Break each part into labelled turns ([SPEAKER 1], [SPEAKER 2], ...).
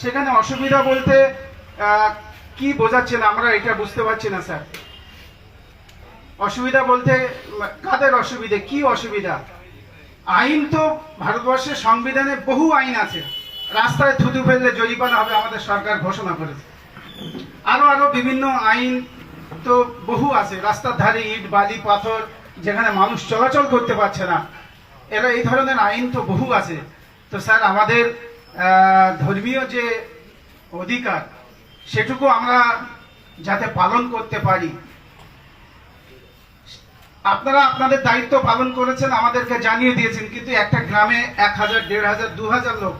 [SPEAKER 1] সেখানে অসুবিধা বলতে কি বোঝাচ্ছেন আমরা এটা বুঝতে পারছি না স্যার। অসুবিধা বলতে কাদের অসুবিধা, কি অসুবিধা? আইন তো ভারতবর্ষের সংবিধানে বহু আইন আছে। রাস্তায় থুতু ফেললে জরিমানা হবে আমাদের সরকার ঘোষণা করেছে। আরো বিভিন্ন আইন তো বহু আছে। রাস্তার ধারে ইট বালি পাথর যেখানে মানুষ চলাচল করতে পারছে না, এরা এই ধরনের আইন তো বহু আছে। তো স্যার আমাদের ধর্মীয় যে অধিকার সেটুকু আমরা যাতে পালন করতে পারি, আপনারা আপনাদের দায়িত্ব পালন করেছেন, আমাদেরকে জানিয়ে দিয়েছেন, কিন্তু একটা গ্রামে 1000, 1500, 2000 লোক,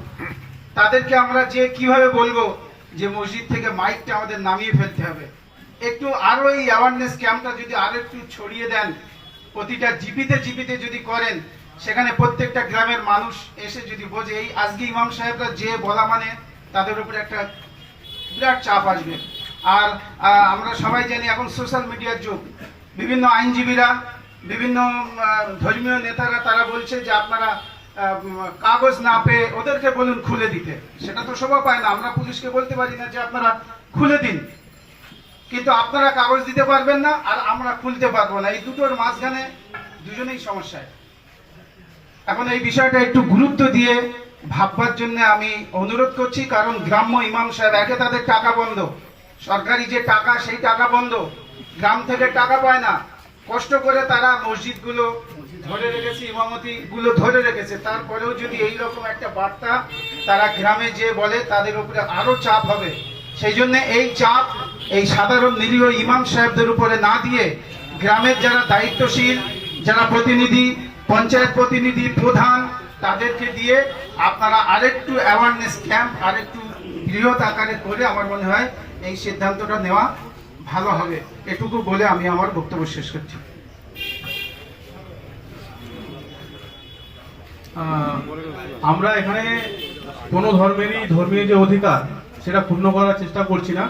[SPEAKER 1] তাদেরকে আমরা যে কিভাবে বলবো যে মসজিদ থেকে মাইকটা আমাদের নামিয়ে ফেলতে হবে? একটু আরো এই অ্যাওয়ারনেস ক্যাম্পটা যদি আরো একটু ছড়িয়ে দেন, প্রতিটা জিপিতে জিপিতে যদি করেন, সেখানে প্রত্যেকটা গ্রামের মানুষ এসে যদি বোঝে এই আজকে ইমাম সাহেবরা যে বলা মানে তাদের উপরে একটা বিরাট চাপ আসবে। আর আমরা সবাই জানি এখন সোশ্যাল মিডিয়ার যুগ, বিভিন্ন আইনজীবীরা, বিভিন্ন ধর্মীয় নেতারা তারা বলছে যে আপনারা কাগজ না পেয়ে ওদেরকে বলুন খুলে দিতে। সেটা তো শোভা পায় না। আমরা পুলিশকে বলতে পারি না যে আপনারা খুলে দিন, কিন্তু আপনারা কাগজ দিতে পারবেন না আর আমরা খুলতে পারবো না। এই দুটোর মাঝখানে দুজনেই সমস্যায়। এখন এই বিষয়টা একটু গুরুত্ব দিয়ে ভাববার জন্য আমি অনুরোধ করছি, কারণ গ্রাম্য ইমাম সাহেব একে তাদের টাকা বন্ধ, সরকারি যে টাকা সেই টাকা বন্ধ, গ্রাম থেকে টাকা পায় না, কষ্ট করে তারা মসজিদগুলো ধরে রেখেছে, ইমামতি গুলো ধরে রেখেছে। তারপরেও যদি এই রকম একটা বার্তা তারা গ্রামে যে বলে, তাদের উপরে আরো চাপ হবে। সেই জন্য এই চাপ এই সাধারণ নিরীহ ইমাম সাহেবদের উপরে না দিয়ে গ্রামের যারা দায়িত্বশীল, যারা প্রতিনিধি, পঞ্চায়েত প্রতিনিধি, প্রধান, তাদেরকে দিয়ে আপনারা আরেকটু অ্যাওয়ারনেস ক্যাম্প আরেকটু বৃহৎ আকারে করে আমার মনে হয় এই সিদ্ধান্তটা নেওয়া ভালো হবে। এটুকু বলে আমি আমার বক্তব্য শেষ করছি।
[SPEAKER 2] আমরা এখানে কোনো ধর্মীয় যে অধিকার সেটা পূর্ণ করার চেষ্টা করছি না।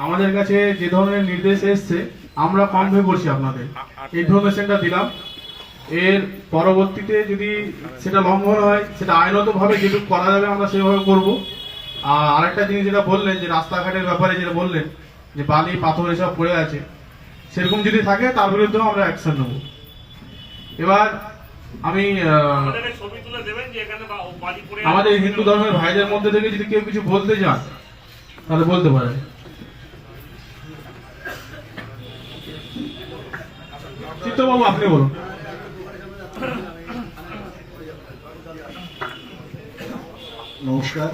[SPEAKER 2] আমাদের কাছে যে ধরনের নির্দেশ এসছে আমরা কনভে করছি, আপনাদের ইনফরমেশনটা দিলাম। এর পরবর্তীতে যদি সেটা লঙ্ঘন হয়, সেটা আইনগতভাবে যেটুকু করা যাবে আমরা সেভাবে করব। আর আরেকটা জিনিস যেটা বললেন যে রাস্তাঘাটের ব্যাপারে যেটা বললেন যে বালি পাথর এসব পড়ে আছে, সেরকম যদি থাকে তার বিরুদ্ধেও আমরা অ্যাকশন নেব। এবার আমি আমাদের হিন্দু ধর্মের ভাইদের মধ্যে থেকে যদি কেউ কিছু বলতে চান তাহলে বলতে পারেন। চিত্তবাবু আপনি বলুন।
[SPEAKER 3] নমস্কার।